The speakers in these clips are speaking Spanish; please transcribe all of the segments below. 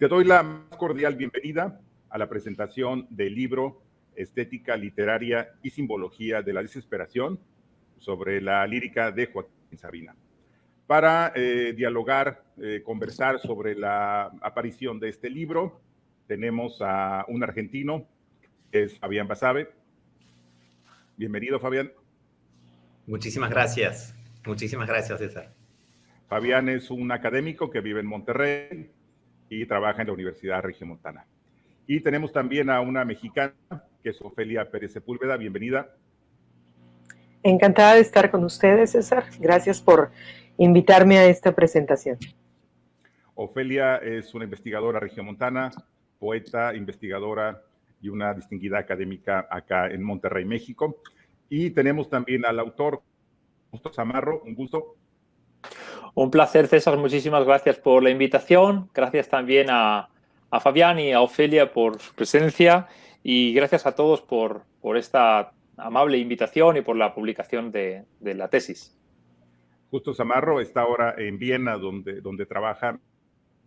Te doy la más cordial bienvenida a la presentación del libro Estética Literaria y Simbología de la Desesperación sobre la lírica de Joaquín Sabina. Para dialogar, conversar sobre la aparición de este libro, tenemos a un argentino, que es Fabián Basabe. Bienvenido, Fabián. Muchísimas gracias, César. Fabián es un académico que vive en Monterrey y trabaja en la Universidad Regiomontana. Y tenemos también a una mexicana, que es Ofelia Pérez Sepúlveda. Bienvenida. Encantada de estar con ustedes, César. Gracias por invitarme a esta presentación. Ofelia es una investigadora regiomontana, poeta, investigadora y una distinguida académica acá en Monterrey, México. Y tenemos también al autor, Justo Zamarro. Un gusto. Un placer, César. Muchísimas gracias por la invitación. Gracias también a Fabián y a Ofelia por su presencia. Y gracias a todos por esta amable invitación y por la publicación de la tesis. Justo Zamarro está ahora en Viena, donde trabaja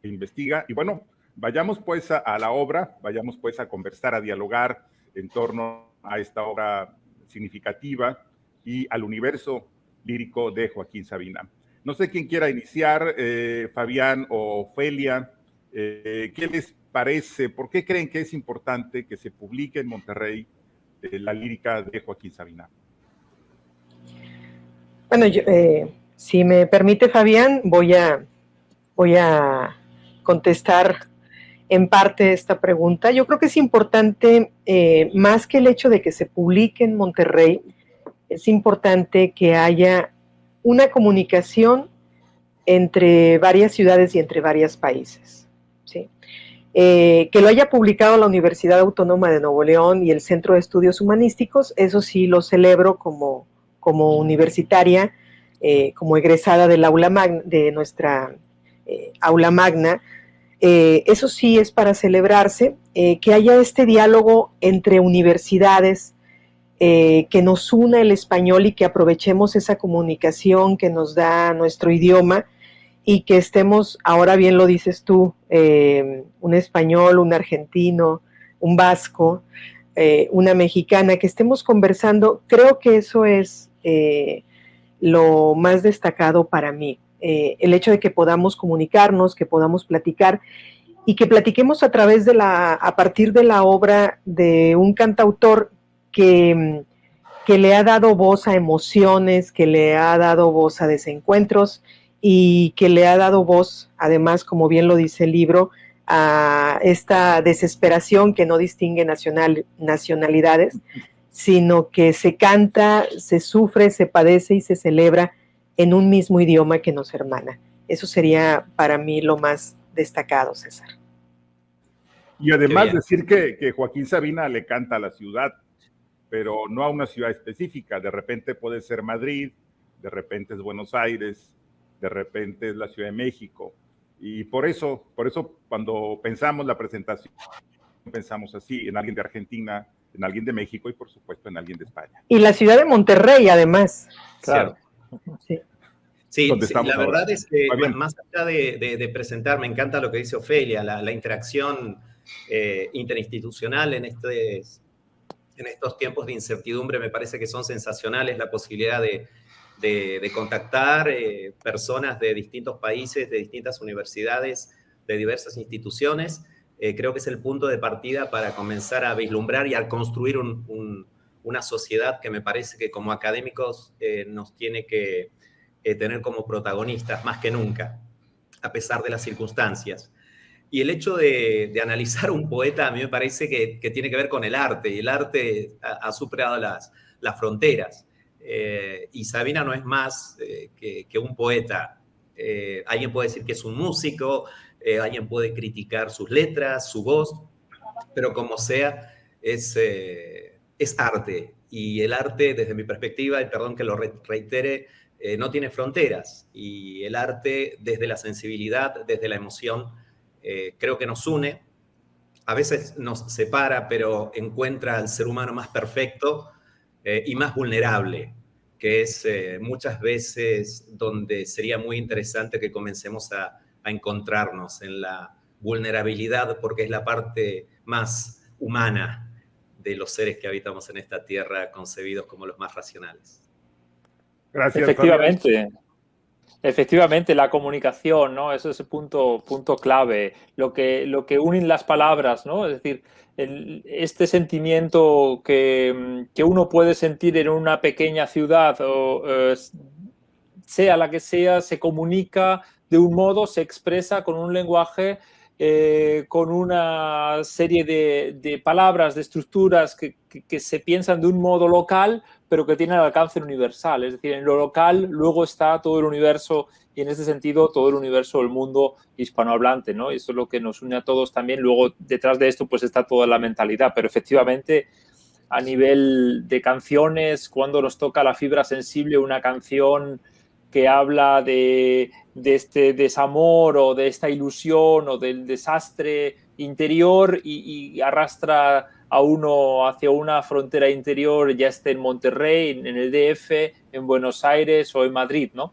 e investiga. Y bueno, vayamos pues a la obra, vayamos pues a conversar, a dialogar en torno a esta obra significativa y al universo lírico de Joaquín Sabina. No sé quién quiera iniciar, Fabián o Ofelia. ¿Qué les parece? ¿Por qué creen que es importante que se publique en Monterrey la lírica de Joaquín Sabina? Bueno, si me permite, Fabián, voy a contestar en parte esta pregunta. Yo creo que es importante, más que el hecho de que se publique en Monterrey, es importante que haya una comunicación entre varias ciudades y entre varios países, ¿sí? Que lo haya publicado la Universidad Autónoma de Nuevo León y el Centro de Estudios Humanísticos, eso sí lo celebro como universitaria, como egresada del aula magna, de nuestra aula magna. Eso sí es para celebrarse, que haya este diálogo entre universidades, que nos una el español y que aprovechemos esa comunicación que nos da nuestro idioma y que estemos, ahora bien lo dices tú, un español, un argentino, un vasco, una mexicana, que estemos conversando. Creo que eso es lo más destacado para mí, el hecho de que podamos comunicarnos, que podamos platicar y que platiquemos a partir de la obra de un cantautor que le ha dado voz a emociones, que le ha dado voz a desencuentros y que le ha dado voz, además, como bien lo dice el libro, a esta desesperación que no distingue nacionalidades, sino que se canta, se sufre, se padece y se celebra en un mismo idioma que nos hermana. Eso sería para mí lo más destacado, César. Y además decir que Joaquín Sabina le canta a la ciudad, pero no a una ciudad específica. De repente puede ser Madrid, de repente es Buenos Aires, de repente es la Ciudad de México. Y por eso cuando pensamos la presentación, pensamos así, en alguien de Argentina, en alguien de México y por supuesto en alguien de España. Y la ciudad de Monterrey, además. Claro. Sí, la verdad es que Fabián, más allá de presentar, me encanta lo que dice Ofelia, la interacción interinstitucional en estos tiempos de incertidumbre me parece que son sensacionales, la posibilidad de contactar personas de distintos países, de distintas universidades, de diversas instituciones. Creo que es el punto de partida para comenzar a vislumbrar y a construir una sociedad que me parece que como académicos nos tiene que tener como protagonistas más que nunca, a pesar de las circunstancias. Y el hecho de analizar un poeta a mí me parece que tiene que ver con el arte, y el arte ha superado las fronteras. Y Sabina no es más que un poeta. Alguien puede decir que es un músico, alguien puede criticar sus letras, su voz, pero como sea, es arte. Y el arte, desde mi perspectiva, y perdón que lo reitere, no tiene fronteras. Y el arte, desde la sensibilidad, desde la emoción, creo que nos une. A veces nos separa, pero encuentra al ser humano más perfecto y más vulnerable, que es muchas veces donde sería muy interesante que comencemos a encontrarnos en la vulnerabilidad, porque es la parte más humana de los seres que habitamos en esta tierra, concebidos como los más racionales. Gracias, Efectivamente. Fabián. Efectivamente, la comunicación, ¿no? Eso es el punto clave, lo que unen las palabras, ¿no? Es decir, este sentimiento que uno puede sentir en una pequeña ciudad, o sea la que sea, se comunica de un modo, se expresa con un lenguaje, con una serie de palabras, de estructuras que se piensan de un modo local, pero que tienen alcance universal. Es decir, en lo local luego está todo el universo, y en ese sentido todo el universo del mundo hispanohablante, ¿no? Y eso es lo que nos une a todos también. Luego, detrás de esto, pues está toda la mentalidad, pero efectivamente, a nivel de canciones, cuando nos toca la fibra sensible, una canción que habla de este desamor o de esta ilusión o del desastre interior y arrastra a uno hacia una frontera interior, ya esté en Monterrey, en el DF, en Buenos Aires o en Madrid, ¿no?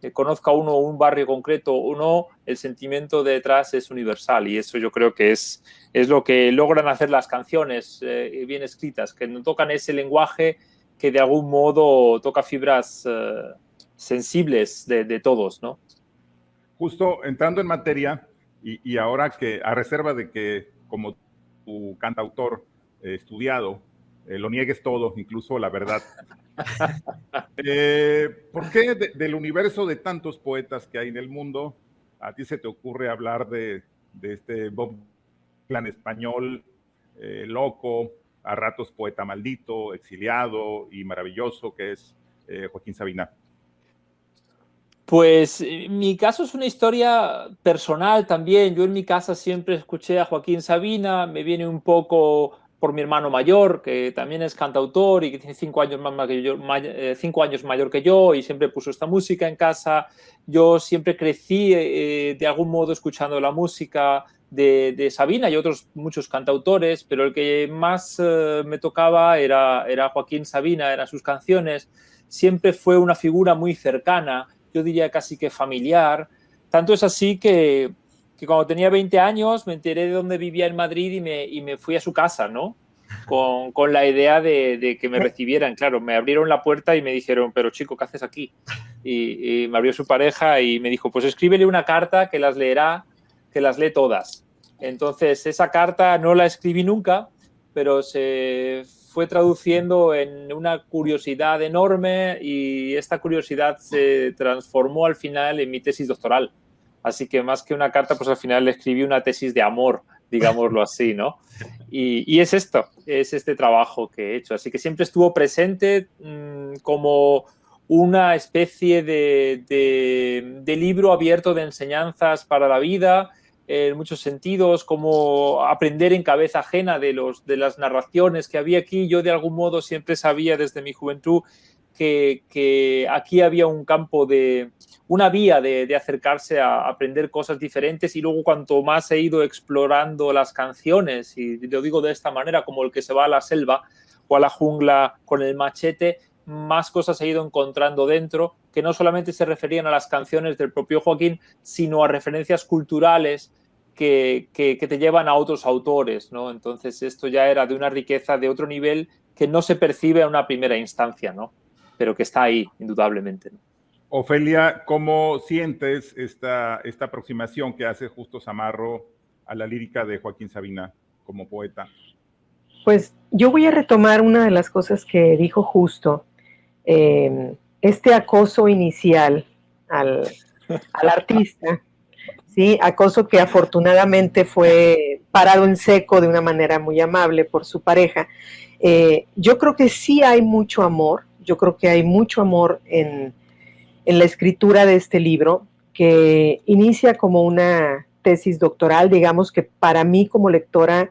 Que conozca uno un barrio concreto o no, el sentimiento de detrás es universal, y eso yo creo que es lo que logran hacer las canciones bien escritas, que no tocan ese lenguaje que de algún modo toca fibras sensibles de todos, ¿no? Justo entrando en materia, y ahora que, a reserva de que como tu cantautor estudiado, lo niegues todo, incluso la verdad. ¿Por qué del universo de tantos poetas que hay en el mundo, a ti se te ocurre hablar de este Bob Dylan español, loco, a ratos poeta maldito, exiliado y maravilloso, que es Joaquín Sabina? Pues mi caso es una historia personal también. Yo en mi casa siempre escuché a Joaquín Sabina, me viene un poco por mi hermano mayor, que también es cantautor y que tiene 5 años más que yo, 5 años mayor que yo, y siempre puso esta música en casa. Yo siempre crecí de algún modo escuchando la música de Sabina y otros muchos cantautores, pero el que más me tocaba era Joaquín Sabina, eran sus canciones. Siempre fue una figura muy cercana, yo diría casi que familiar. Tanto es así que cuando tenía 20 años me enteré de dónde vivía en Madrid y me fui a su casa, ¿no? Con la idea de que me recibieran. Claro, me abrieron la puerta y me dijeron, pero chico, ¿qué haces aquí? Y me abrió su pareja y me dijo, pues escríbele una carta que las leerá, que las lee todas. Entonces, esa carta no la escribí nunca, pero se fue traduciendo en una curiosidad enorme, y esta curiosidad se transformó al final en mi tesis doctoral. Así que más que una carta, pues al final le escribí una tesis de amor, digámoslo así, ¿no? Y es esto, es este trabajo que he hecho. Así que siempre estuvo presente como una especie de libro abierto de enseñanzas para la vida, en muchos sentidos, como aprender en cabeza ajena de las narraciones que había aquí. Yo de algún modo siempre sabía desde mi juventud que aquí había un campo una vía de acercarse a aprender cosas diferentes, y luego cuanto más he ido explorando las canciones, y lo digo de esta manera, como el que se va a la selva o a la jungla con el machete, más cosas he ido encontrando dentro, que no solamente se referían a las canciones del propio Joaquín, sino a referencias culturales que te llevan a otros autores, ¿no? Entonces esto ya era de una riqueza de otro nivel que no se percibe a una primera instancia, ¿no? Pero que está ahí, indudablemente, ¿no? Ofelia, ¿cómo sientes esta aproximación que hace Justo Samarro a la lírica de Joaquín Sabina como poeta? Pues yo voy a retomar una de las cosas que dijo Justo, este acoso inicial al artista, ¿sí? Acoso que afortunadamente fue parado en seco de una manera muy amable por su pareja. Yo creo que sí hay mucho amor, yo creo que hay mucho amor en la escritura de este libro, que inicia como una tesis doctoral. Digamos que para mí como lectora,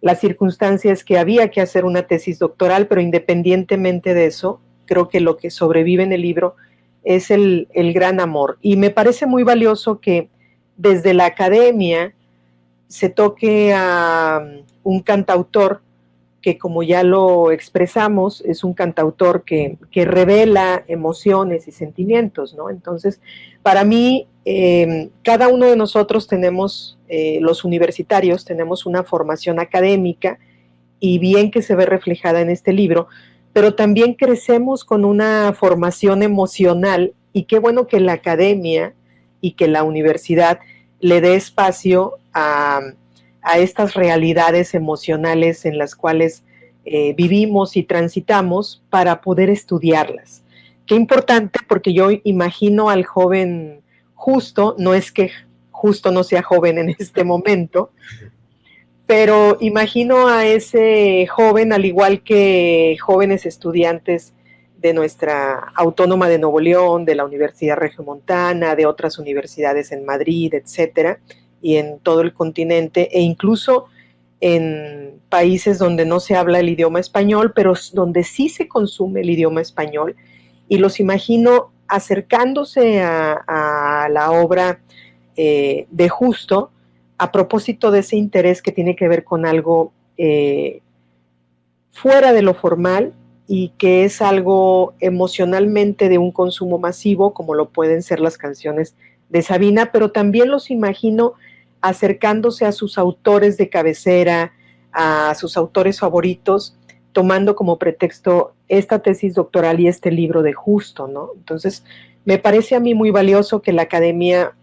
las circunstancias que había que hacer una tesis doctoral, pero independientemente de eso, creo que lo que sobrevive en el libro es el gran amor. Y me parece muy valioso que desde la academia se toque a un cantautor que, como ya lo expresamos, es un cantautor que revela emociones y sentimientos, ¿no? Entonces, para mí, cada uno de nosotros tenemos, los universitarios, tenemos una formación académica, y bien que se ve reflejada en este libro, pero también crecemos con una formación emocional, y qué bueno que la academia y que la universidad le dé espacio a estas realidades emocionales en las cuales vivimos y transitamos para poder estudiarlas. Qué importante, porque yo imagino al joven Justo, no es que Justo no sea joven en este momento, pero imagino a ese joven, al igual que jóvenes estudiantes de nuestra Autónoma de Nuevo León, de la Universidad Regiomontana, de otras universidades en Madrid, etcétera, y en todo el continente, e incluso en países donde no se habla el idioma español, pero donde sí se consume el idioma español, y los imagino acercándose a la obra de Justo, a propósito de ese interés que tiene que ver con algo fuera de lo formal, y que es algo emocionalmente de un consumo masivo, como lo pueden ser las canciones de Sabina, pero también los imagino acercándose a sus autores de cabecera, a sus autores favoritos, tomando como pretexto esta tesis doctoral y este libro de Justo, ¿no? Entonces, me parece a mí muy valioso que la academia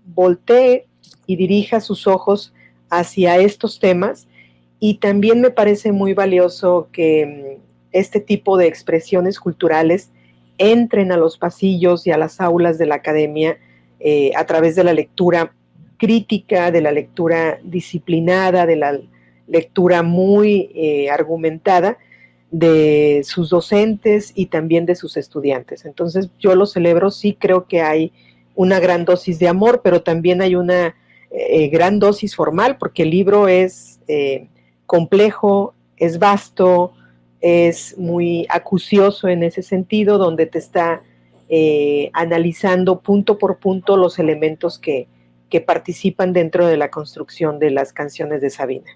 voltee y dirija sus ojos hacia estos temas, y también me parece muy valioso que este tipo de expresiones culturales entren a los pasillos y a las aulas de la academia a través de la lectura crítica, de la lectura disciplinada, de la lectura muy argumentada de sus docentes y también de sus estudiantes. Entonces, yo lo celebro. Sí creo que hay una gran dosis de amor, pero también hay una gran dosis formal, porque el libro es complejo, es vasto, es muy acucioso en ese sentido, donde te está analizando punto por punto los elementos que participan dentro de la construcción de las canciones de Sabina.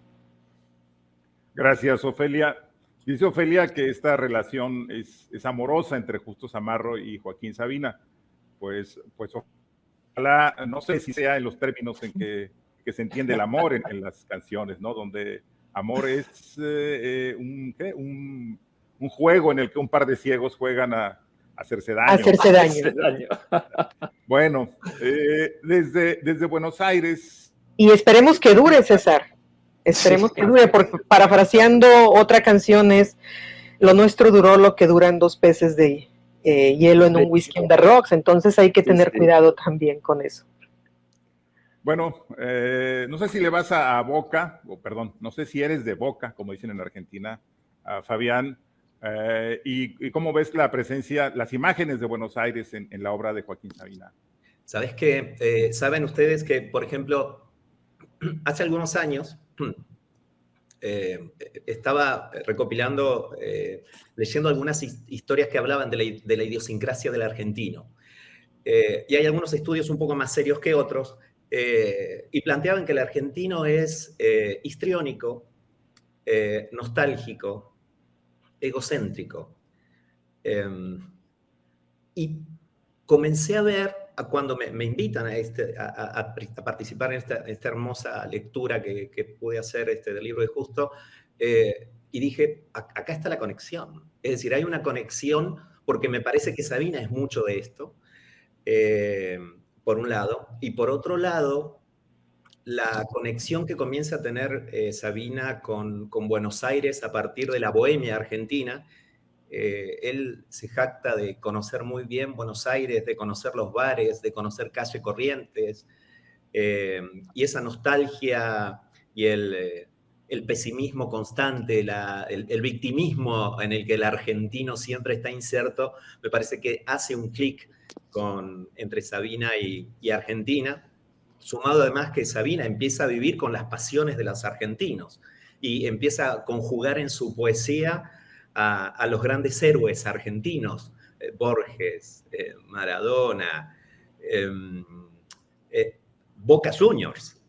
Gracias, Ofelia. Dice Ofelia que esta relación es amorosa entre Justo Zamarro y Joaquín Sabina. Pues ojalá, no sé si sea en los términos en que se entiende el amor en las canciones, ¿no? Donde amor es un juego en el que un par de ciegos juegan a hacerse daño. Hacerse daño. Bueno, desde Buenos Aires. Y esperemos que dure, César. Esperemos que dure, porque parafraseando otra canción es: lo nuestro duró lo que duran 2 peces de hielo en un whisky on the rocks. Entonces hay que tener cuidado también con eso. Bueno, no sé si le vas a Boca, o perdón, no sé si eres de Boca, como dicen en Argentina, Fabián, y cómo ves la presencia, las imágenes de Buenos Aires en la obra de Joaquín Sabina. ¿Sabes qué? Saben ustedes que, por ejemplo, hace algunos años estaba recopilando, leyendo algunas historias que hablaban de la idiosincrasia del argentino. Y hay algunos estudios un poco más serios que otros, y planteaban que el argentino es histriónico, nostálgico, egocéntrico. Y comencé a ver, cuando me invitan a participar en esta hermosa lectura que pude hacer del libro de Justo, y dije, acá está la conexión. Es decir, hay una conexión, porque me parece que Sabina es mucho de esto, por un lado, y por otro lado, la conexión que comienza a tener Sabina con Buenos Aires a partir de la bohemia argentina. Él se jacta de conocer muy bien Buenos Aires, de conocer los bares, de conocer calle Corrientes, y esa nostalgia y el pesimismo constante, el victimismo en el que el argentino siempre está inserto, me parece que hace un clic entre Sabina y Argentina, sumado además que Sabina empieza a vivir con las pasiones de los argentinos y empieza a conjugar en su poesía a los grandes héroes argentinos, Borges, Maradona, Boca Juniors,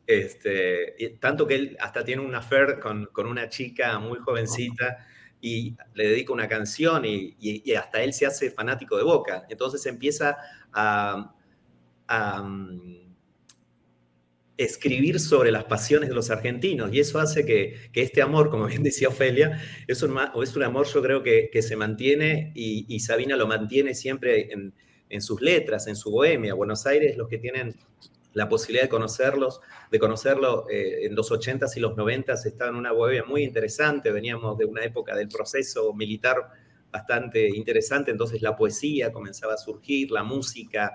Tanto que él hasta tiene un affair con una chica muy jovencita y le dedica una canción y hasta él se hace fanático de Boca. Entonces empieza a escribir sobre las pasiones de los argentinos y eso hace que este amor, como bien decía Ofelia, es un amor yo creo que se mantiene y Sabina lo mantiene siempre en sus letras, en su bohemia. Buenos Aires, los que tienen la posibilidad de conocerlo en los 80s y los 90s, estaba en una bohemia muy interesante, veníamos de una época del proceso militar bastante interesante, entonces la poesía comenzaba a surgir, la música,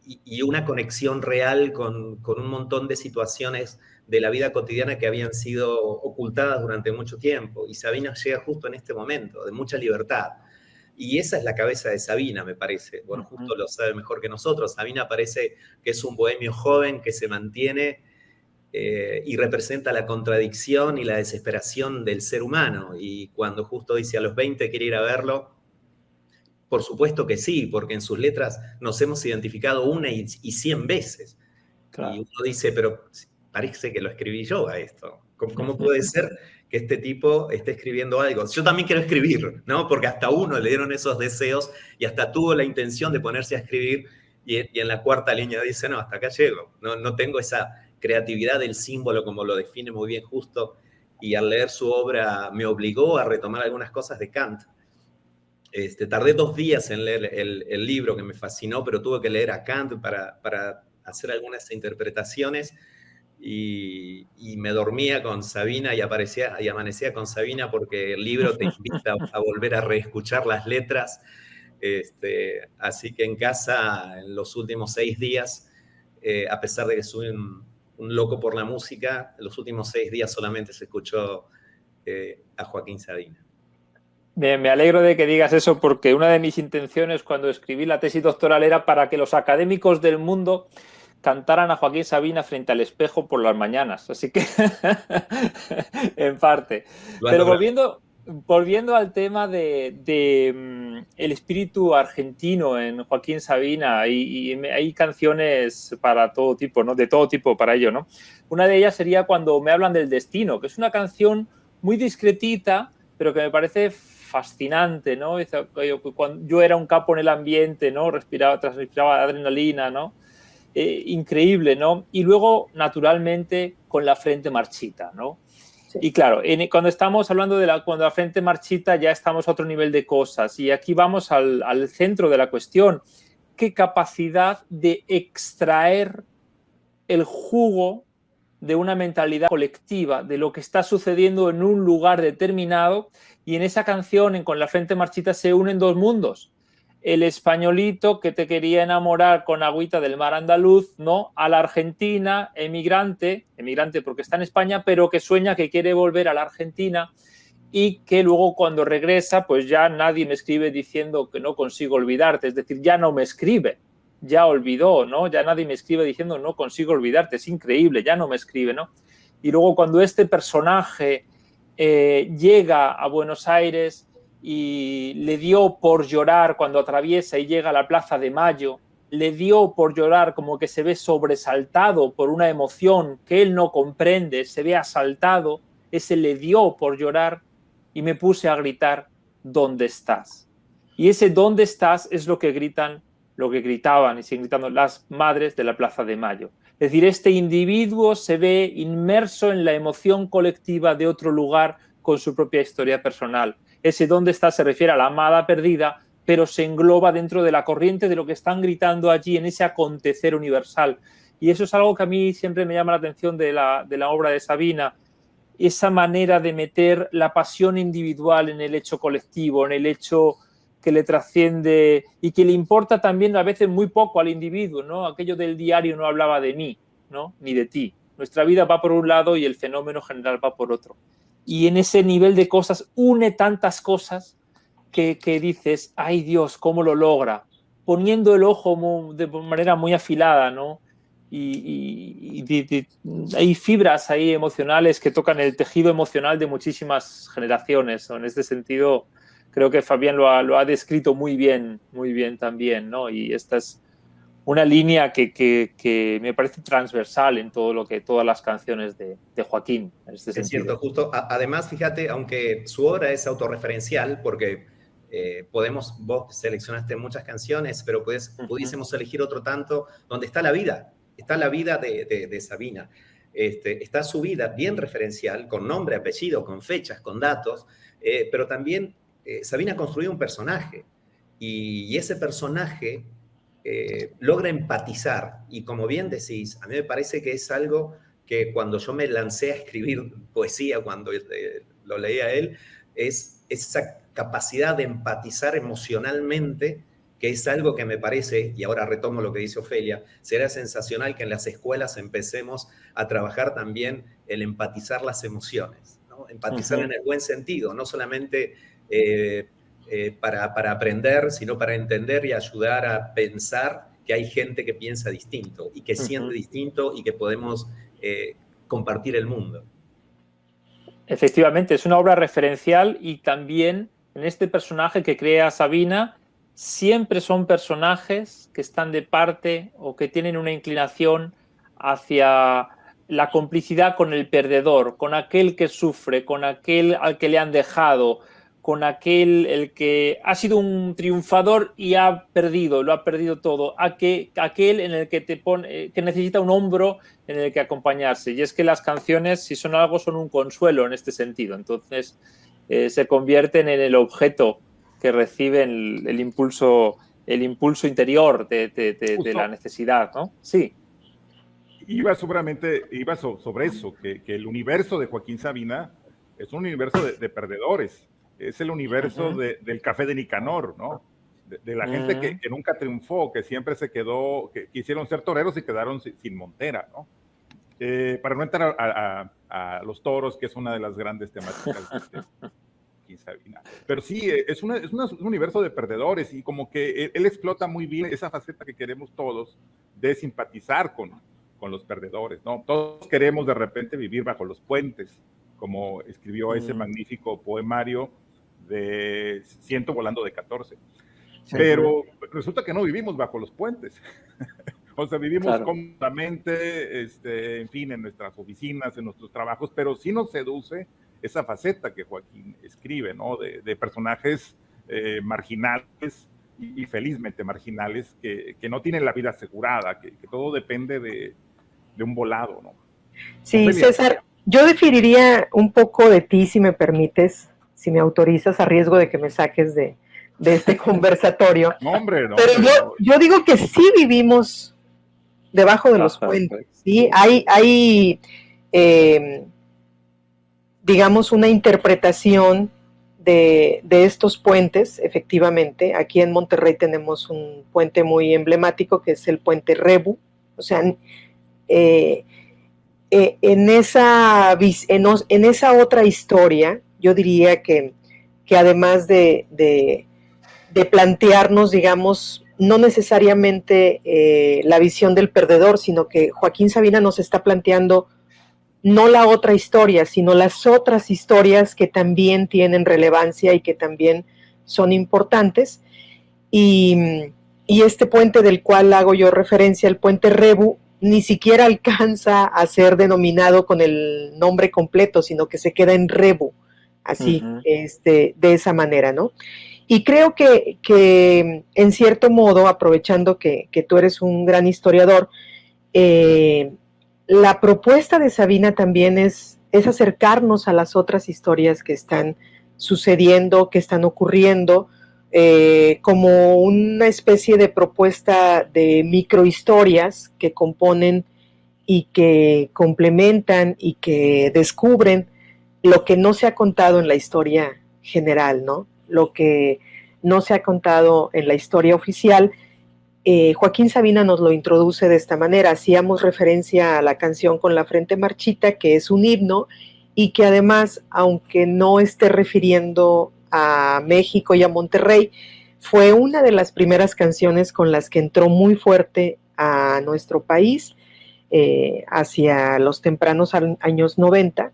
y una conexión real con un montón de situaciones de la vida cotidiana que habían sido ocultadas durante mucho tiempo. Y Sabina llega justo en este momento, de mucha libertad. Y esa es la cabeza de Sabina, me parece. Bueno, justo lo sabe mejor que nosotros. Sabina parece que es un bohemio joven que se mantiene y representa la contradicción y la desesperación del ser humano. Y cuando justo dice a los 20 quiere ir a verlo, por supuesto que sí, porque en sus letras nos hemos identificado una y 100 veces. Claro. Y uno dice, pero parece que lo escribí yo a esto. ¿Cómo puede ser que este tipo esté escribiendo algo? Yo también quiero escribir, ¿no? Porque hasta uno le dieron esos deseos y hasta tuvo la intención de ponerse a escribir y en la cuarta línea dice, no, hasta acá llego. No tengo esa creatividad del símbolo como lo define muy bien Justo, y al leer su obra me obligó a retomar algunas cosas de Kant. Tardé 2 días en leer el libro, que me fascinó, pero tuve que leer a Kant para hacer algunas interpretaciones y me dormía con Sabina y amanecía con Sabina porque el libro te invita a volver a reescuchar las letras. Así que en casa, en los últimos 6 días, a pesar de que soy un loco por la música, en los últimos 6 días solamente se escuchó a Joaquín Sabina. Me alegro de que digas eso porque una de mis intenciones cuando escribí la tesis doctoral era para que los académicos del mundo cantaran a Joaquín Sabina frente al espejo por las mañanas. Así que, en parte. Pero volviendo al tema de el espíritu argentino en Joaquín Sabina, y hay canciones para todo tipo, ¿no? De todo tipo para ello, ¿no? Una de ellas sería Cuando me hablan del destino, que es una canción muy discretita, pero que me parece fascinante, ¿no? Cuando yo era un capo en el ambiente, ¿no? Respiraba adrenalina, ¿no? Increíble, ¿no? Y luego, naturalmente, Con la frente marchita, ¿no? Sí. Y claro, cuando estamos hablando cuando la frente marchita ya estamos a otro nivel de cosas y aquí vamos al centro de la cuestión. ¿Qué capacidad de extraer el jugo de una mentalidad colectiva, de lo que está sucediendo en un lugar determinado? Y en esa canción, Con la frente marchita, se unen 2 mundos. El españolito que te quería enamorar con agüita del mar andaluz, ¿no? A la argentina, emigrante porque está en España, pero que sueña que quiere volver a la Argentina y que luego cuando regresa, pues ya nadie me escribe diciendo que no consigo olvidarte, es decir, ya no me escribe, ya olvidó, ¿no? Ya nadie me escribe diciendo no consigo olvidarte, es increíble, ya no me escribe, ¿no? Y luego cuando este personaje llega a Buenos Aires y le dio por llorar cuando atraviesa y llega a la Plaza de Mayo, le dio por llorar como que se ve sobresaltado por una emoción que él no comprende, se ve asaltado, ese le dio por llorar y me puse a gritar, ¿dónde estás? Y ese ¿dónde estás? Es lo que gritaban y siguen gritando las madres de la Plaza de Mayo. Es decir, este individuo se ve inmerso en la emoción colectiva de otro lugar con su propia historia personal. Ese ¿dónde está? Se refiere a la amada perdida, pero se engloba dentro de la corriente de lo que están gritando allí en ese acontecer universal. Y eso es algo que a mí siempre me llama la atención de la obra de Sabina, esa manera de meter la pasión individual en el hecho colectivo, en el hecho que le trasciende y que le importa también a veces muy poco al individuo, ¿no? Aquello del diario no hablaba de mí, ¿no? Ni de ti. Nuestra vida va por un lado y el fenómeno general va por otro. Y en ese nivel de cosas une tantas cosas que dices, ay Dios, ¿cómo lo logra? Poniendo el ojo de manera muy afilada, ¿no? Y hay fibras ahí emocionales que tocan el tejido emocional de muchísimas generaciones, ¿no? En este sentido, creo que Fabián lo ha descrito muy bien también, ¿no? Y esta es una línea que me parece transversal en todas las canciones de Joaquín, en este sentido. Es cierto, justo. Además, fíjate, aunque su obra es autorreferencial, porque vos seleccionaste muchas canciones, pero pudiésemos elegir otro tanto donde está la vida de Sabina. Está su vida bien referencial, con nombre, apellido, con fechas, con datos, pero también Sabina construyó un personaje, y ese personaje logra empatizar, y como bien decís, a mí me parece que es algo que cuando yo me lancé a escribir poesía, cuando lo leía a él, es esa capacidad de empatizar emocionalmente, que es algo que me parece, y ahora retomo lo que dice Ofelia, será sensacional que en las escuelas empecemos a trabajar también el empatizar las emociones, ¿no? Empatizar en el buen sentido, no solamente para aprender, sino para entender y ayudar a pensar que hay gente que piensa distinto y que siente distinto y que podemos compartir el mundo. Efectivamente, es una obra referencial, y también en este personaje que crea Sabina siempre son personajes que están de parte o que tienen una inclinación hacia la complicidad con el perdedor, con aquel que sufre, con aquel al que le han dejado, con aquel el que ha sido un triunfador y ha perdido, lo ha perdido todo, aquel en el que que necesita un hombro en el que acompañarse. Y es que las canciones, si son algo, son un consuelo en este sentido. Entonces se convierten en el objeto que recibe el impulso interior de la necesidad, ¿no? Sí. Iba sobre eso, que el universo de Joaquín Sabina es un universo de perdedores. Es el universo del café de Nicanor, ¿no? De la gente que nunca triunfó, que siempre se quedó, que quisieron ser toreros y quedaron sin montera, ¿no? Para no entrar a los toros, que es una de las grandes temáticas de Joaquín Sabina. Pero sí, es un universo de perdedores, y como que él explota muy bien esa faceta que queremos todos de simpatizar con los perdedores, ¿no? Todos queremos de repente vivir bajo los puentes, como escribió ese magnífico poemario de Siento volando de 14. Pero resulta que no vivimos bajo los puentes. O sea, vivimos cómodamente, en fin, en nuestras oficinas, en nuestros trabajos, pero sí nos seduce esa faceta que Joaquín escribe, ¿no? De personajes marginales y felizmente marginales, que no tienen la vida asegurada, que todo depende de un volado, ¿no? Sí, Ofelia. César, yo diferiría un poco de ti, si me permites, si me autorizas, a riesgo de que me saques de este conversatorio. No, hombre, no. Pero yo digo que sí vivimos debajo de los puentes, ¿sí? Hay digamos, una interpretación de estos puentes, efectivamente. Aquí en Monterrey tenemos un puente muy emblemático, que es el puente Rebu. O sea, en esa otra historia, yo diría que además de plantearnos, digamos, no necesariamente la visión del perdedor, sino que Joaquín Sabina nos está planteando no la otra historia, sino las otras historias que también tienen relevancia y que también son importantes. Y este puente del cual hago yo referencia, el puente Rebu, ni siquiera alcanza a ser denominado con el nombre completo, sino que se queda en Rebu, así, de esa manera, ¿no? Y creo que en cierto modo, aprovechando que tú eres un gran historiador, la propuesta de Sabina también es acercarnos a las otras historias que están sucediendo, que están ocurriendo, como una especie de propuesta de microhistorias que componen y que complementan y que descubren lo que no se ha contado en la historia general, ¿no? Lo que no se ha contado en la historia oficial. Joaquín Sabina nos lo introduce de esta manera. Hacíamos referencia a la canción Con la frente marchita, que es un himno y que además, aunque no esté refiriendo a México y a Monterrey, fue una de las primeras canciones con las que entró muy fuerte a nuestro país hacia los tempranos años 90.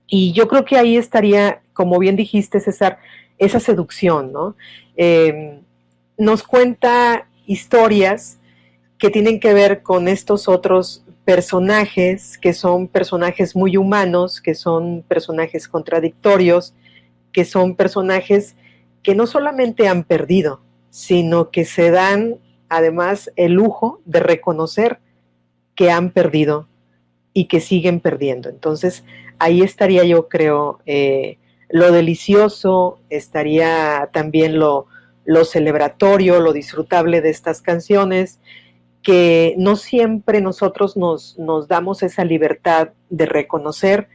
Y yo creo que ahí estaría, como bien dijiste, César, esa seducción, ¿no? Nos cuenta historias que tienen que ver con estos otros personajes, que son personajes muy humanos, que son personajes contradictorios, que son personajes que no solamente han perdido, sino que se dan además el lujo de reconocer que han perdido y que siguen perdiendo. Entonces, ahí estaría, yo creo, lo delicioso, estaría también lo celebratorio, lo disfrutable de estas canciones, que no siempre nosotros nos damos esa libertad de reconocer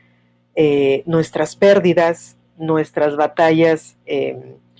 nuestras pérdidas, nuestras batallas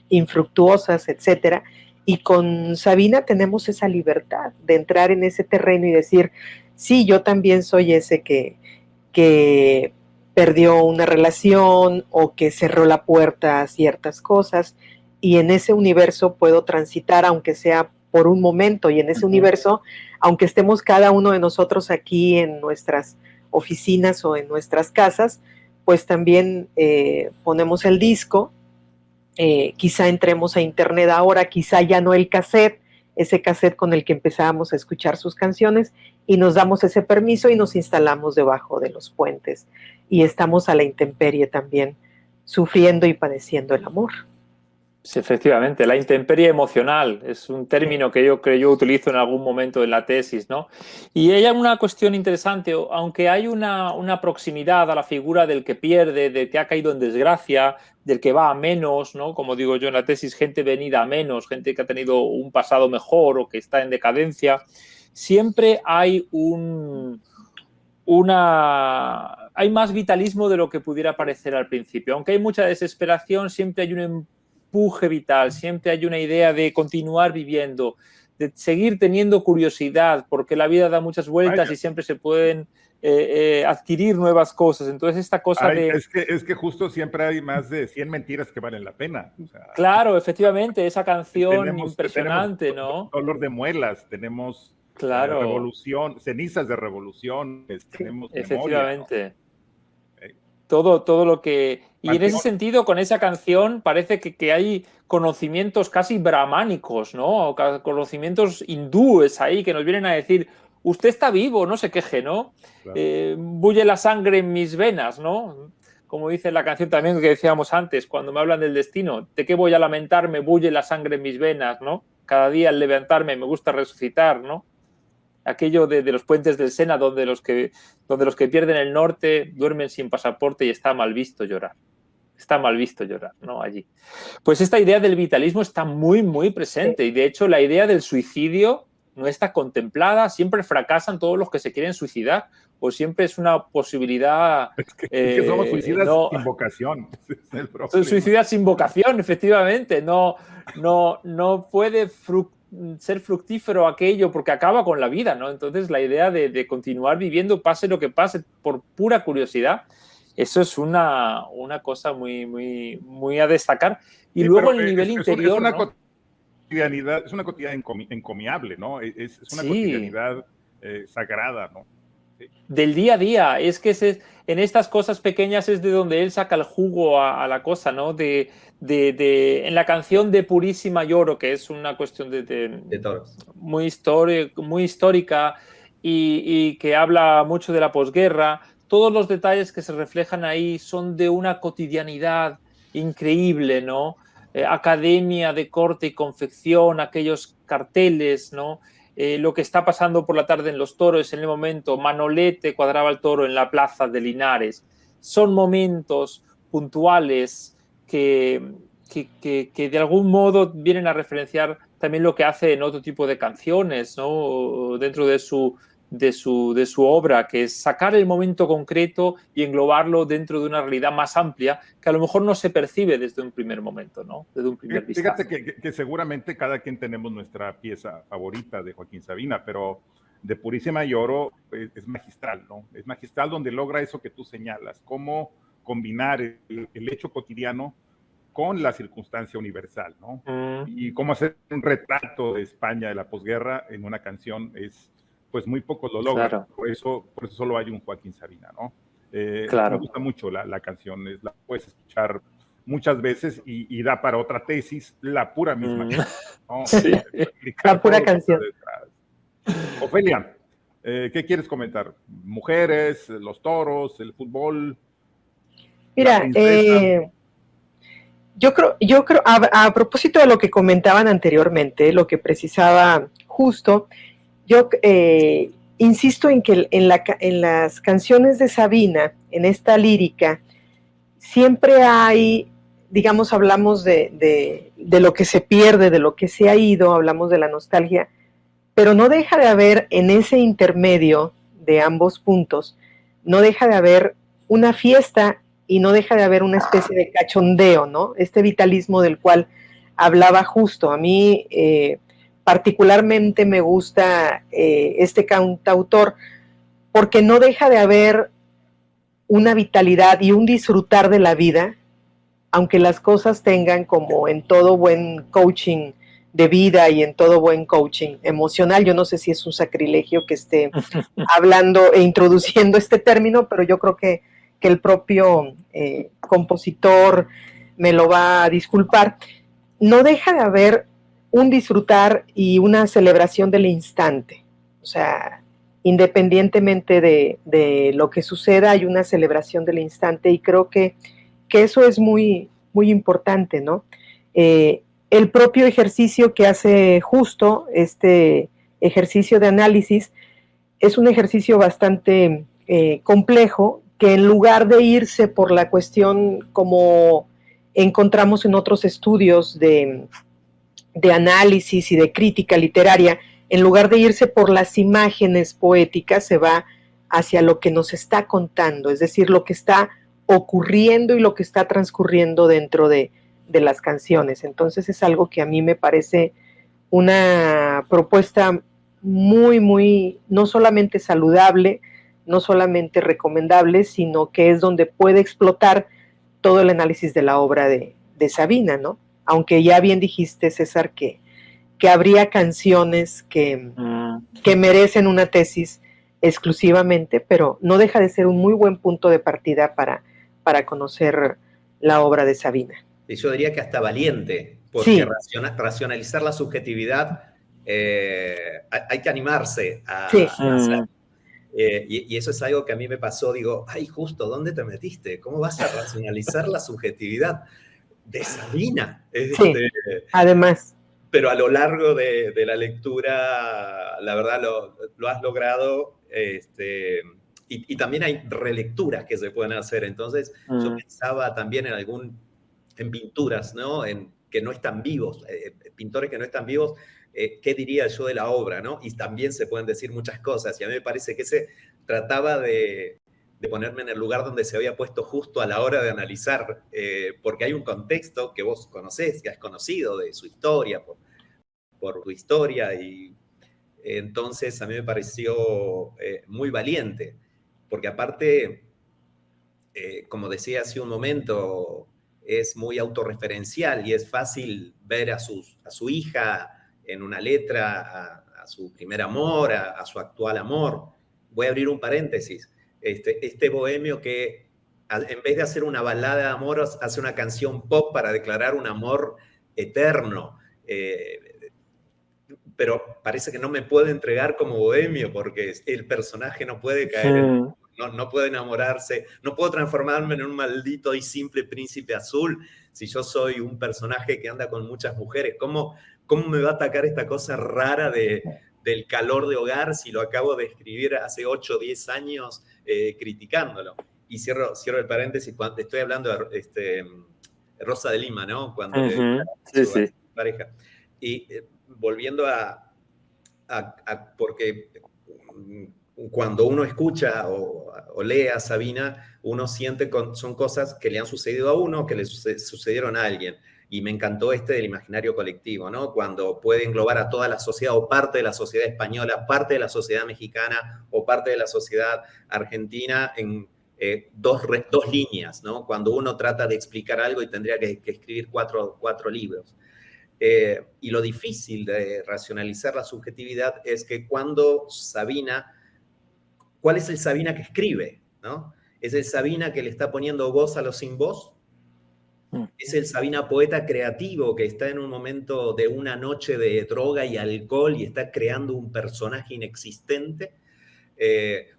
infructuosas, etcétera. Y con Sabina tenemos esa libertad de entrar en ese terreno y decir, sí, yo también soy ese que perdió una relación o que cerró la puerta a ciertas cosas, y en ese universo puedo transitar, aunque sea por un momento, y en ese universo, aunque estemos cada uno de nosotros aquí en nuestras oficinas o en nuestras casas, pues también ponemos el disco, quizá entremos a internet ahora, quizá ya no el cassette, ese cassette con el que empezábamos a escuchar sus canciones, y nos damos ese permiso y nos instalamos debajo de los puentes y estamos a la intemperie también, sufriendo y padeciendo el amor. Sí, efectivamente, la intemperie emocional es un término que yo utilizo en algún momento en la tesis, ¿no? Y hay una cuestión interesante, aunque hay una proximidad a la figura del que pierde, del que ha caído en desgracia, del que va a menos, ¿no? Como digo yo en la tesis, gente venida a menos, gente que ha tenido un pasado mejor o que está en decadencia, siempre hay hay más vitalismo de lo que pudiera parecer al principio. Aunque hay mucha desesperación, siempre hay un empuje vital, siempre hay una idea de continuar viviendo, de seguir teniendo curiosidad, porque la vida da muchas vueltas y siempre se pueden adquirir nuevas cosas. Entonces esta cosa es que justo siempre hay más de 100 mentiras que valen la pena. O sea, claro, efectivamente, esa canción impresionante, tenemos ¿no? dolor de muelas, tenemos claro. revolución, cenizas de revolución, tenemos efectivamente. Memoria, ¿no? Todo lo que... Y en ese sentido, con esa canción, parece que hay conocimientos casi brahmánicos, ¿no? Conocimientos hindúes ahí que nos vienen a decir, usted está vivo, no se queje, ¿no? Claro. Bulle la sangre en mis venas, ¿no? Como dice la canción también que decíamos antes, cuando me hablan del destino, ¿de qué voy a lamentarme? Bulle la sangre en mis venas, ¿no? Cada día al levantarme me gusta resucitar, ¿no? Aquello de los puentes del Sena, donde los que pierden el norte duermen sin pasaporte y está mal visto llorar. Está mal visto llorar, ¿no? Allí. Pues esta idea del vitalismo está muy, muy presente y de hecho la idea del suicidio no está contemplada, siempre fracasan todos los que se quieren suicidar o siempre es una posibilidad... Es que somos suicidas sin vocación. Son suicidas sin vocación, efectivamente. No puede ser fructífero aquello porque acaba con la vida, ¿no? Entonces la idea de continuar viviendo, pase lo que pase, por pura curiosidad, eso es una cosa muy, muy, muy a destacar. Y luego el nivel interior, es una ¿no? cotidianidad, es una cotidianidad encomiable, ¿no? Es una cotidianidad sagrada, ¿no? Sí. Del día a día, es que en estas cosas pequeñas es de donde él saca el jugo a la cosa, ¿no? En la canción de Purísima Lloro, que es una cuestión de toros. Muy histórica y que habla mucho de la posguerra, todos los detalles que se reflejan ahí son de una cotidianidad increíble, ¿no? Academia de corte y confección, aquellos carteles, ¿no? Lo que está pasando por la tarde en los toros en el momento, Manolete cuadraba el toro en la plaza de Linares. Son momentos puntuales que de algún modo vienen a referenciar también lo que hace en otro tipo de canciones, ¿no? Dentro de su obra, que es sacar el momento concreto y englobarlo dentro de una realidad más amplia que a lo mejor no se percibe desde un primer momento, ¿no? Desde un primer vistazo. Fíjate que seguramente cada quien tenemos nuestra pieza favorita de Joaquín Sabina, pero de Purísima Lloro es magistral, ¿no? Es magistral donde logra eso que tú señalas, cómo combinar el hecho cotidiano con la circunstancia universal, ¿no? Y cómo hacer un retrato de España de la posguerra en una canción pues muy pocos lo logran. Claro. Por eso solo hay un Joaquín Sabina, ¿no? Claro. Me gusta mucho la canción, la puedes escuchar muchas veces y da para otra tesis la pura misma canción, ¿no? Sí. La pura canción. Ofelia, ¿qué quieres comentar? ¿Mujeres, los toros, el fútbol? Mira, yo creo, a propósito de lo que comentaban anteriormente, lo que precisaba justo, yo insisto en que en las canciones de Sabina, en esta lírica, siempre hay, digamos, hablamos de lo que se pierde, de lo que se ha ido, hablamos de la nostalgia, pero no deja de haber en ese intermedio de ambos puntos, no deja de haber una fiesta y no deja de haber una especie de cachondeo, ¿no? Este vitalismo del cual hablaba justo. A mí particularmente me gusta este cantautor porque no deja de haber una vitalidad y un disfrutar de la vida, aunque las cosas tengan, como en todo buen coaching de vida y en todo buen coaching emocional, yo no sé si es un sacrilegio que esté hablando e introduciendo este término, pero yo creo que el propio compositor me lo va a disculpar, no deja de haber un disfrutar y una celebración del instante. O sea, independientemente de lo que suceda, hay una celebración del instante y creo que eso es muy, muy importante, ¿no? El propio ejercicio que hace justo, este ejercicio de análisis, es un ejercicio bastante complejo, que en lugar de irse por la cuestión como encontramos en otros estudios de análisis y de crítica literaria, en lugar de irse por las imágenes poéticas, se va hacia lo que nos está contando, es decir, lo que está ocurriendo y lo que está transcurriendo dentro de las canciones. Entonces es algo que a mí me parece una propuesta muy, muy, no solamente saludable, no solamente recomendable, sino que es donde puede explotar todo el análisis de la obra de Sabina, ¿no? Aunque ya bien dijiste, César, que habría canciones que merecen una tesis exclusivamente, pero no deja de ser un muy buen punto de partida para conocer la obra de Sabina. Y yo diría que hasta valiente, porque sí, racionalizar la subjetividad hay que animarse a hacer. Y eso es algo que a mí me pasó, digo, ay, justo, ¿dónde te metiste? ¿Cómo vas a racionalizar la subjetividad de Sabina? Sí, además. Pero a lo largo de la lectura, la verdad lo has logrado, y también hay relecturas que se pueden hacer. Entonces, yo pensaba también en pinturas, ¿no? Que no están vivos, pintores que no están vivos, ¿qué diría yo de la obra, ¿no? Y también se pueden decir muchas cosas, y a mí me parece que se trataba de ponerme en el lugar donde se había puesto justo a la hora de analizar, porque hay un contexto que vos conocés, que has conocido de su historia, por tu historia, y entonces a mí me pareció muy valiente, porque aparte, como decía hace un momento, es muy autorreferencial y es fácil ver a su hija en una letra, a su primer amor, a su actual amor. Voy a abrir un paréntesis. Este bohemio que en vez de hacer una balada de amor, hace una canción pop para declarar un amor eterno. Pero parece que no me puede entregar como bohemio porque el personaje no puede caer no puede enamorarse, no puedo transformarme en un maldito y simple príncipe azul si yo soy un personaje que anda con muchas mujeres. ¿Cómo me va a atacar esta cosa rara del calor de hogar si lo acabo de escribir hace 8 o 10 años criticándolo? Y cierro el paréntesis cuando estoy hablando de Rosa de Lima, ¿no? Cuando su pareja. Y volviendo porque cuando uno escucha o lee a Sabina, uno siente que son cosas que le han sucedido a uno, que le sucedieron a alguien. Y me encantó del imaginario colectivo, ¿no? Cuando puede englobar a toda la sociedad o parte de la sociedad española, parte de la sociedad mexicana o parte de la sociedad argentina en dos líneas, ¿no? Cuando uno trata de explicar algo y tendría que escribir cuatro libros. Y lo difícil de racionalizar la subjetividad es que cuando Sabina, ¿cuál es el Sabina que escribe? ¿No? ¿Es el Sabina que le está poniendo voz a los sin voz? Es el Sabina poeta creativo que está en un momento de una noche de droga y alcohol y está creando un personaje inexistente,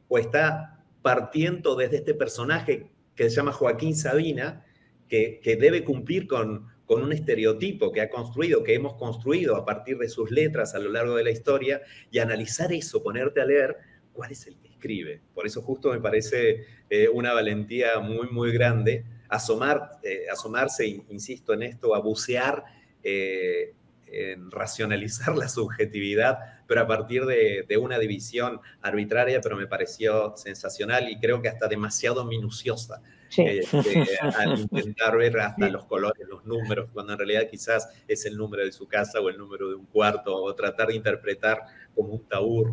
o está partiendo desde este personaje que se llama Joaquín Sabina, que debe cumplir con un estereotipo que ha construido, que hemos construido a partir de sus letras a lo largo de la historia, y analizar eso, ponerte a leer cuál es el que escribe. Por eso justo me parece una valentía muy, muy grande asomarse, insisto en esto, a bucear, en racionalizar la subjetividad, pero a partir de una división arbitraria, pero me pareció sensacional y creo que hasta demasiado minuciosa. Sí. Al intentar ver hasta los colores, los números, cuando en realidad quizás es el número de su casa o el número de un cuarto, o tratar de interpretar como un taur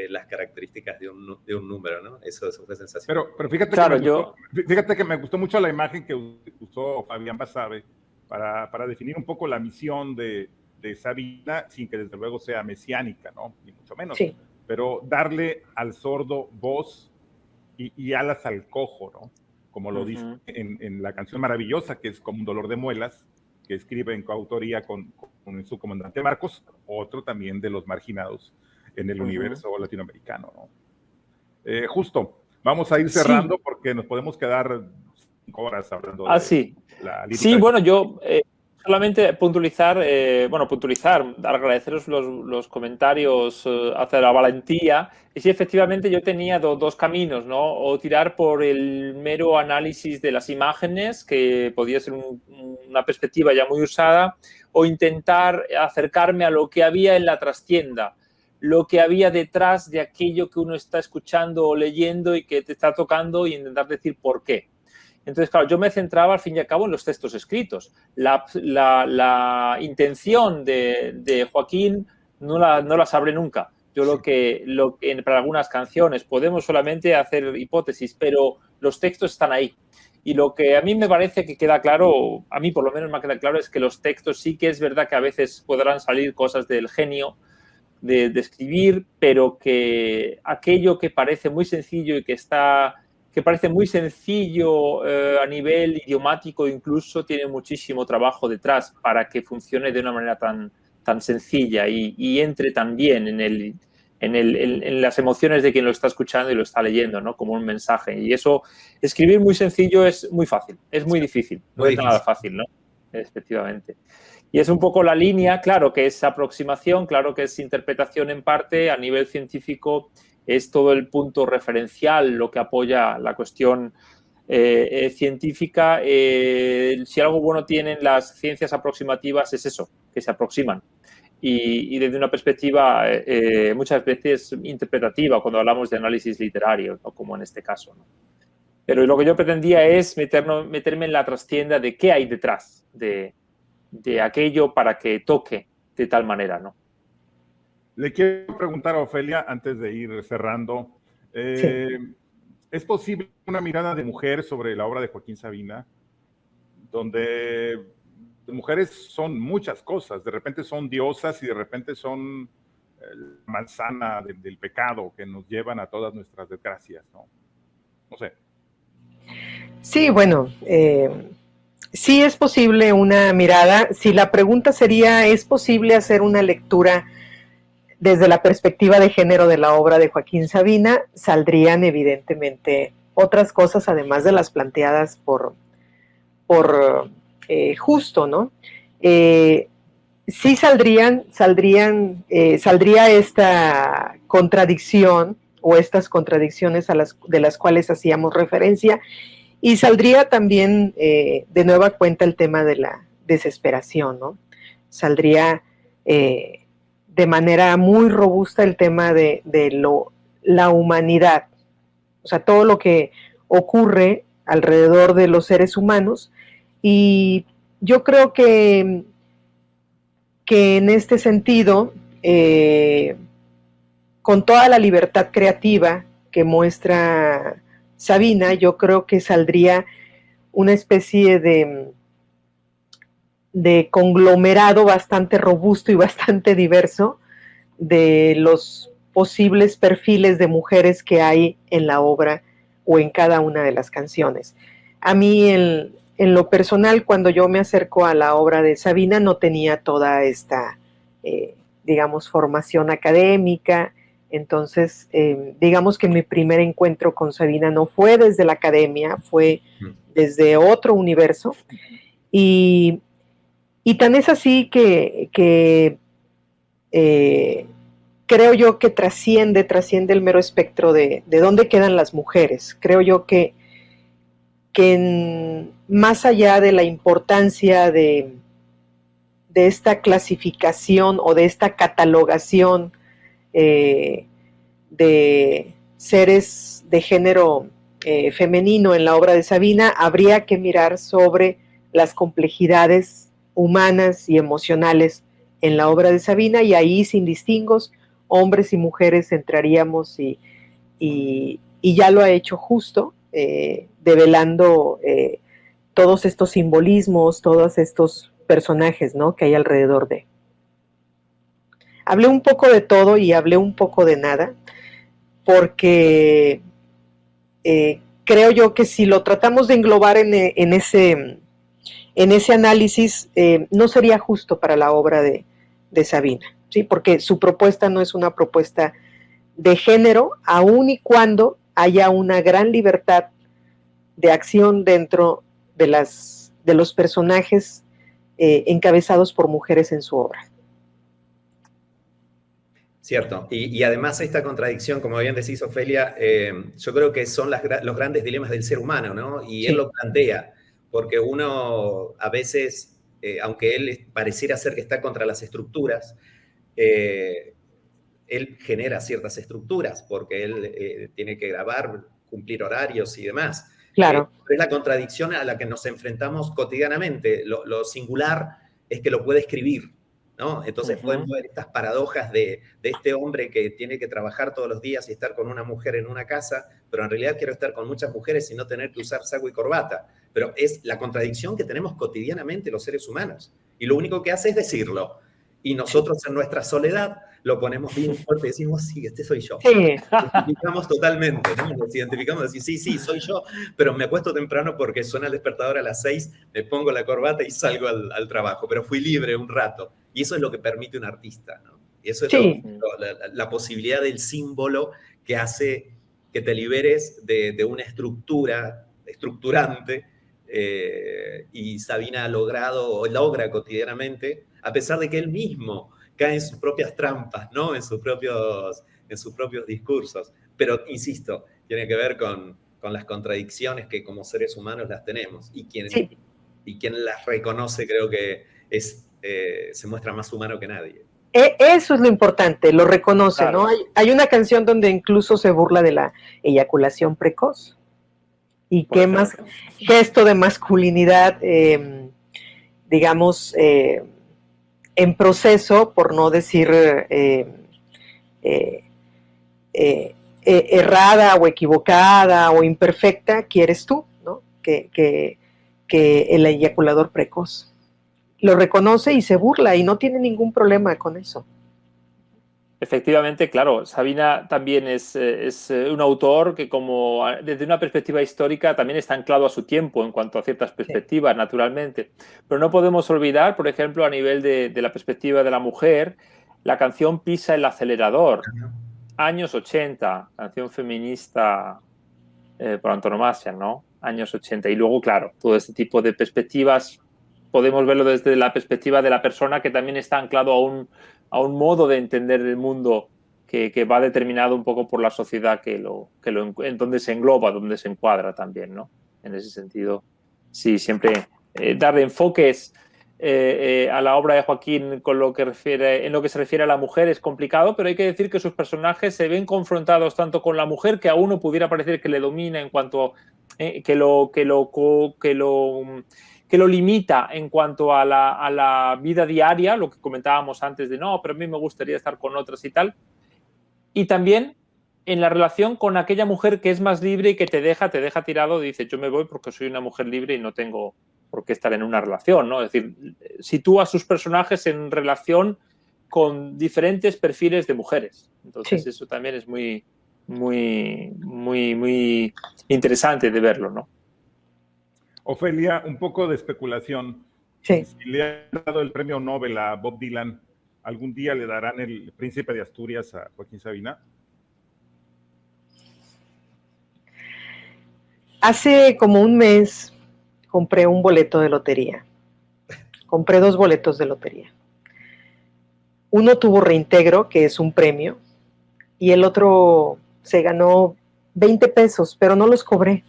las características de un número, ¿no? Eso fue sensacional. Pero fíjate, claro, fíjate que me gustó mucho la imagen que usó Fabián Basabe para definir un poco la misión de Sabina, sin que desde luego sea mesiánica, ¿no? Ni mucho menos. Sí. Pero darle al sordo voz y alas al cojo, ¿no? Como lo dice en la canción maravillosa, que es Como un dolor de muelas, que escribe en coautoría con su comandante Marcos, otro también de los marginados en el universo latinoamericano, ¿no? Justo, vamos a ir cerrando porque nos podemos quedar 5 horas hablando de la lírica. Sí, bueno, yo solamente puntualizar, agradeceros los comentarios hacia la valentía. Y sí, efectivamente, yo tenía dos caminos, ¿no? O tirar por el mero análisis de las imágenes, que podía ser una perspectiva ya muy usada, o intentar acercarme a lo que había en la trastienda, lo que había detrás de aquello que uno está escuchando o leyendo y que te está tocando, y intentar decir por qué. Entonces, claro, yo me centraba al fin y al cabo en los textos escritos. La intención de Joaquín no la sabré nunca. Yo para algunas canciones podemos solamente hacer hipótesis, pero los textos están ahí. Y lo que a mí me parece que queda claro, a mí por lo menos me queda claro, es que los textos sí que es verdad que a veces podrán salir cosas del genio de escribir, pero que aquello que parece muy sencillo y que parece muy sencillo a nivel idiomático, incluso tiene muchísimo trabajo detrás para que funcione de una manera tan sencilla y entre también en las emociones de quien lo está escuchando y lo está leyendo, ¿no? Como un mensaje. Y eso, escribir muy sencillo es muy fácil, es muy difícil, no es nada fácil, ¿no? Efectivamente. Y es un poco la línea, claro que es aproximación, claro que es interpretación en parte, a nivel científico es todo el punto referencial lo que apoya la cuestión científica. Si algo bueno tienen las ciencias aproximativas es eso, que se aproximan. Y desde una perspectiva muchas veces interpretativa, cuando hablamos de análisis literario, ¿no? Como en este caso, ¿no? Pero lo que yo pretendía es meterme en la trastienda de qué hay detrás de aquello para que toque de tal manera, ¿no? Le quiero preguntar a Ofelia, antes de ir cerrando, ¿es posible una mirada de mujer sobre la obra de Joaquín Sabina, donde mujeres son muchas cosas, de repente son diosas y de repente son la manzana del pecado que nos llevan a todas nuestras desgracias, ¿no? No sé. Sí, bueno, sí es posible una mirada. Si la pregunta sería, ¿es posible hacer una lectura desde la perspectiva de género de la obra de Joaquín Sabina? Saldrían evidentemente otras cosas, además de las planteadas por Justo, ¿no? Sí saldría esta contradicción o estas contradicciones de las cuales hacíamos referencia, y saldría también de nueva cuenta el tema de la desesperación, ¿no? Saldría de manera muy robusta el tema de la humanidad, o sea, todo lo que ocurre alrededor de los seres humanos. Y yo creo que en este sentido, con toda la libertad creativa que muestra Sabina, yo creo que saldría una especie de conglomerado bastante robusto y bastante diverso de los posibles perfiles de mujeres que hay en la obra o en cada una de las canciones. A mí en lo personal, cuando yo me acerco a la obra de Sabina, no tenía toda esta, digamos, formación académica. Entonces, digamos que mi primer encuentro con Sabina no fue desde la academia, fue desde otro universo. Y tan es así que creo yo que trasciende el mero espectro de dónde quedan las mujeres. Creo yo que más allá de la importancia de esta clasificación o de esta catalogación de seres de género femenino en la obra de Sabina, habría que mirar sobre las complejidades humanas y emocionales en la obra de Sabina, y ahí sin distingos, hombres y mujeres entraríamos y ya lo ha hecho justo, develando todos estos simbolismos, todos estos personajes, ¿no?, que hay alrededor de. Hablé un poco de todo y hablé un poco de nada, porque creo yo que si lo tratamos de englobar en ese análisis, no sería justo para la obra de Sabina, ¿sí? Porque su propuesta no es una propuesta de género, aun y cuando haya una gran libertad de acción dentro de los personajes encabezados por mujeres en su obra. Cierto, y además esta contradicción, como bien decís, Ofelia, yo creo que son los grandes dilemas del ser humano, ¿no? Y sí, él lo plantea, porque uno a veces, aunque él pareciera ser que está contra las estructuras, él genera ciertas estructuras, porque él tiene que grabar, cumplir horarios y demás. Claro. Es la contradicción a la que nos enfrentamos cotidianamente. Lo singular es que lo puede escribir, ¿no? Entonces podemos ver estas paradojas de este hombre que tiene que trabajar todos los días y estar con una mujer en una casa, pero en realidad quiero estar con muchas mujeres y no tener que usar saco y corbata. Pero es la contradicción que tenemos cotidianamente los seres humanos. Y lo único que hace es decirlo. Y nosotros en nuestra soledad lo ponemos bien fuerte y decimos, sí, este soy yo. Sí. Nos identificamos totalmente, ¿no? Nos identificamos, decir, sí, soy yo, pero me acuesto temprano porque suena el despertador a las 6, me pongo la corbata y salgo al trabajo, pero fui libre un rato. Y eso es lo que permite un artista, ¿no? Y eso es sí, la posibilidad del símbolo que hace que te liberes de una estructura estructurante, y Sabina ha logrado, o logra cotidianamente, a pesar de que él mismo cae en sus propias trampas, ¿no? En sus propios discursos. Pero, insisto, tiene que ver con las contradicciones que como seres humanos las tenemos. Y quien las reconoce creo que se muestra más humano que nadie. Eso es lo importante, lo reconoce, claro. ¿No? Hay una canción donde incluso se burla de la eyaculación precoz. Y qué más gesto de masculinidad, digamos, en proceso, por no decir errada o equivocada o imperfecta, quieres tú, ¿no? Que el eyaculador precoz. Lo reconoce y se burla y no tiene ningún problema con eso. Efectivamente, claro, Sabina también es un autor que, como desde una perspectiva histórica, también está anclado a su tiempo en cuanto a ciertas perspectivas, sí, naturalmente. Pero no podemos olvidar, por ejemplo, a nivel de la perspectiva de la mujer, la canción Pisa el acelerador, años 80, canción feminista por antonomasia, ¿no? Años 80. Y luego, claro, todo este tipo de perspectivas podemos verlo desde la perspectiva de la persona que también está anclado a un modo de entender el mundo que va determinado un poco por la sociedad en donde se engloba, donde se encuadra también, ¿no? En ese sentido, sí, siempre darle enfoques a la obra de Joaquín en lo que se refiere a la mujer es complicado, pero hay que decir que sus personajes se ven confrontados tanto con la mujer, que a uno pudiera parecer que le domina en cuanto que lo limita en cuanto a la vida diaria, lo que comentábamos antes de no, pero a mí me gustaría estar con otras y tal. Y también en la relación con aquella mujer que es más libre y que te deja tirado, dice, yo me voy porque soy una mujer libre y no tengo por qué estar en una relación, ¿no? Es decir, sitúa a sus personajes en relación con diferentes perfiles de mujeres. Entonces, sí, eso también es muy, muy, muy, muy interesante de verlo, ¿no? Ofelia, un poco de especulación. Sí. Si le han dado el premio Nobel a Bob Dylan, ¿algún día le darán el Príncipe de Asturias a Joaquín Sabina? Hace como un mes compré un boleto de lotería. Compré 2 boletos de lotería. Uno tuvo reintegro, que es un premio, y el otro se ganó 20 pesos, pero no los cobré.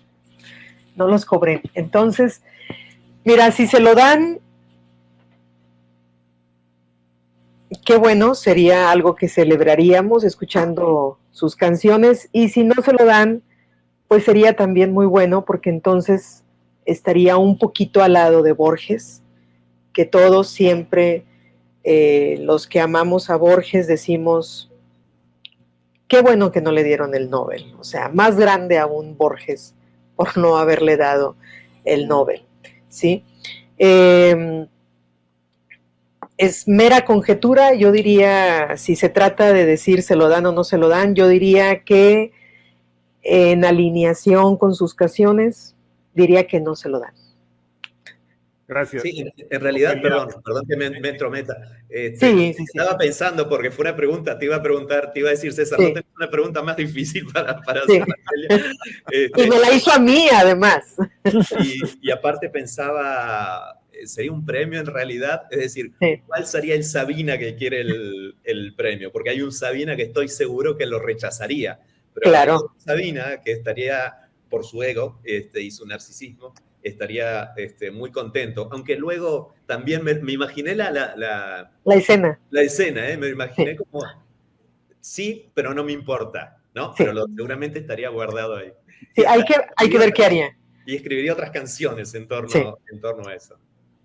No los cobré. Entonces, mira, si se lo dan, qué bueno, sería algo que celebraríamos escuchando sus canciones, y si no se lo dan, pues sería también muy bueno, porque entonces estaría un poquito al lado de Borges, que todos siempre, los que amamos a Borges, decimos, qué bueno que no le dieron el Nobel. O sea, más grande aún Borges por no haberle dado el Nobel, ¿sí? Es mera conjetura, yo diría, si se trata de decir se lo dan o no se lo dan, yo diría que en alineación con sus canciones, diría que no se lo dan. Gracias. Sí, en realidad, perdón que me entrometa. Sí. Estaba pensando, porque fue una pregunta, te iba a decir, César, Sí. ¿no tenés una pregunta más difícil para Sí. hacer? Y me la hizo a mí, además. Y aparte pensaba, ¿sería un premio en realidad? Es decir, Sí. ¿cuál sería el Sabina que quiere el premio? Porque hay un Sabina que estoy seguro que lo rechazaría, pero Claro. hay otro Sabina que estaría, por su ego y su narcisismo, estaría muy contento. Aunque luego también me imaginé la escena. La escena, me imaginé Sí. como, sí, pero no me importa, ¿no? Sí. Pero seguramente estaría guardado ahí. Sí, hay que ver qué haría. Y escribiría otras canciones en torno a eso.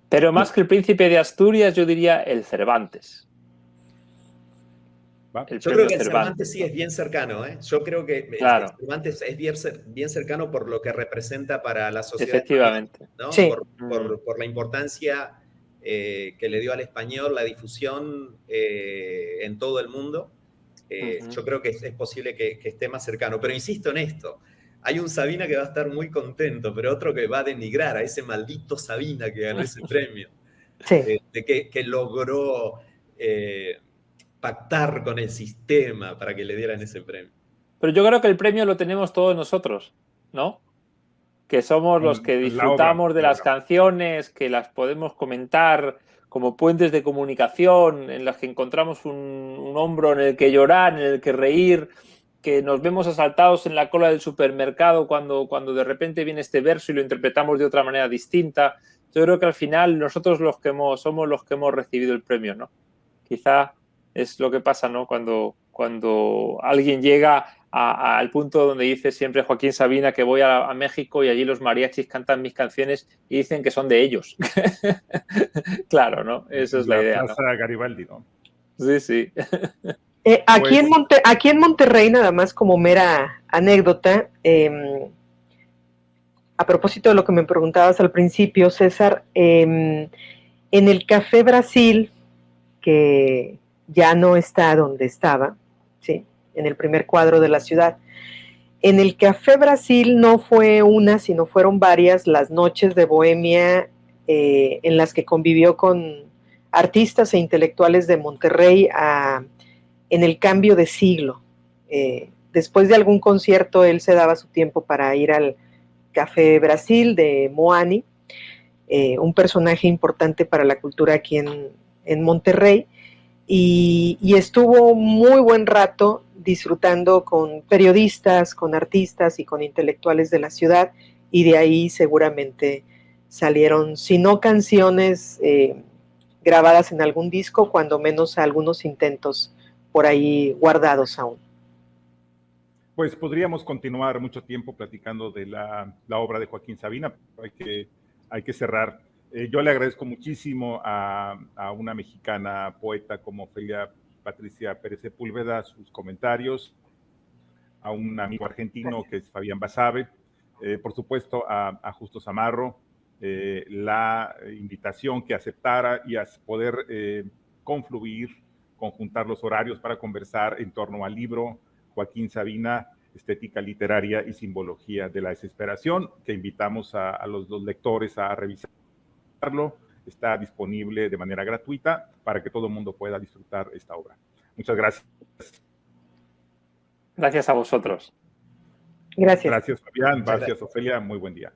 Pero más que el Príncipe de Asturias, yo diría el Cervantes. Yo creo que el Cervantes sí es bien cercano, ¿eh? Yo creo que claro. el Cervantes es bien cercano por lo que representa para la sociedad. Efectivamente. ¿No? Sí. Por la importancia que le dio al español, la difusión en todo el mundo. Yo creo que es posible que esté más cercano. Pero insisto en esto. Hay un Sabina que va a estar muy contento, pero otro que va a denigrar a ese maldito Sabina que ganó ese premio. Sí. Que logró pactar con el sistema para que le dieran ese premio. Pero yo creo que el premio lo tenemos todos nosotros, ¿no? Que somos los que disfrutamos de las canciones, que las podemos comentar como puentes de comunicación, en las que encontramos un hombro en el que llorar, en el que reír, que nos vemos asaltados en la cola del supermercado cuando de repente viene este verso y lo interpretamos de otra manera distinta. Yo creo que al final nosotros somos los que hemos recibido el premio, ¿no? Quizá es lo que pasa, ¿no? Cuando alguien llega al punto donde dice siempre Joaquín Sabina que voy a México y allí los mariachis cantan mis canciones y dicen que son de ellos. Claro, ¿no? Esa es la idea, Plaza ¿no? Garibaldi, ¿no? Sí. Aquí en Monterrey, nada más como mera anécdota, a propósito de lo que me preguntabas al principio, César, en el Café Brasil, que ya no está donde estaba, ¿sí? En el primer cuadro de la ciudad. En el Café Brasil no fue una, sino fueron varias las noches de bohemia en las que convivió con artistas e intelectuales de Monterrey en el cambio de siglo. Después de algún concierto, él se daba su tiempo para ir al Café Brasil de Moani, un personaje importante para la cultura aquí en Monterrey, y estuvo muy buen rato disfrutando con periodistas, con artistas y con intelectuales de la ciudad, y de ahí seguramente salieron, si no canciones grabadas en algún disco, cuando menos algunos intentos por ahí guardados aún. Pues podríamos continuar mucho tiempo platicando de la obra de Joaquín Sabina, hay que cerrar. Yo le agradezco muchísimo a una mexicana poeta como Ofelia Patricia Pérez Sepúlveda sus comentarios, a un amigo argentino que es Fabián Basabe, por supuesto a Justo Zamarro, la invitación que aceptara y a poder confluir, conjuntar los horarios para conversar en torno al libro Joaquín Sabina, estética literaria y simbología de la desesperación, que invitamos a los lectores a revisarlo. Está disponible de manera gratuita para que todo el mundo pueda disfrutar esta obra. Muchas gracias. Gracias a vosotros. Gracias. Gracias, Fabián. Gracias, Ofelia. Muy buen día.